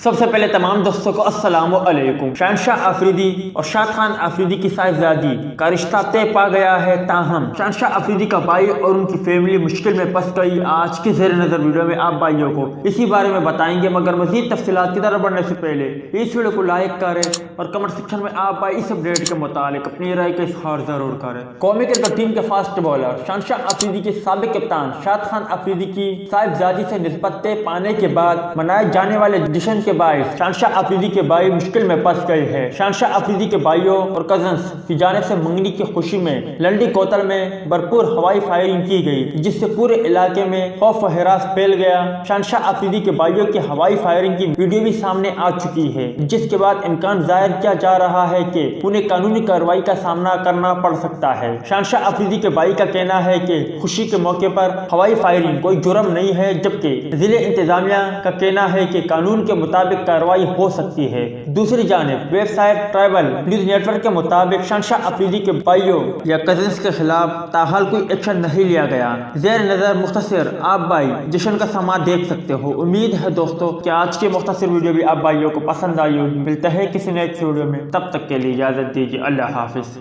सबसे पहले तमाम दोस्तों को अस्सलाम वालेकुम। शहंशाह अफरीदी और शाद खान अफरीदी की साहिबजादी का रिश्ता तय पा गया है, ताहम शहंशाह अफरीदी का भाई और उनकी फैमिली मुश्किल में फंस गई। आज के ज़ेर नज़र वीडियो में आप भाइयों को इसी बारे में बताएंगे, मगर मजीद तफसीलात की तरफ बढ़ने से पहले इस वीडियो को लाइक करें और कमेंट सेक्शन में आप भाई इस अपडेट के मुतालिक अपनी राय का इजहार जरूर करें। कौमी क्रिकेट टीम के फास्ट बॉलर शहंशाह अफरीदी के साबिक कप्तान शाद खान अफरीदी की साहिबजादी से निस्बत तय पाने के बाद मनाए जाने वाले जश्न के बायस शहंशाह अफरीदी के भाई मुश्किल में फंस गए हैं। शहंशाह अफरीदी के भाइयों और कजन्स की जानिब से मंगनी की खुशी में लंडी कोतल में भरपूर हवाई फायरिंग की गई, जिससे पूरे इलाके में खौफ व हिरास फैल गया। शहंशाह अफरीदी के भाइयों की हवाई फायरिंग की वीडियो भी सामने आ चुकी है, जिसके बाद इम्कान जाहिर किया जा रहा है कि उन्हें कानूनी कार्रवाई का सामना करना पड़ सकता है। शहंशाह अफरीदी के भाई का कहना है कि खुशी के मौके पर हवाई फायरिंग कोई जुर्म नहीं है, जबकि जिले इंतजामिया का कहना है कि कानून के मुताबिक कार्रवाई हो सकती है। दूसरी जानिब वेबसाइट ट्राइबल न्यूज नेटवर्क के मुताबिक शहंशाह अफरीदी के भाइयों या कजिन्स के खिलाफ ताहाल कोई एक्शन नहीं लिया गया। ज़ेर नजर मुख्तसर आप भाई जश्न का समात देख सकते हो। उम्मीद है दोस्तों कि आज की मुख्तसर वीडियो भी आप भाइयों को पसंद आई होगी। मिलते हैं किसी नेक्स्ट वीडियो में, तब तक के लिए इजाजत दीजिए। अल्लाह हाफिज।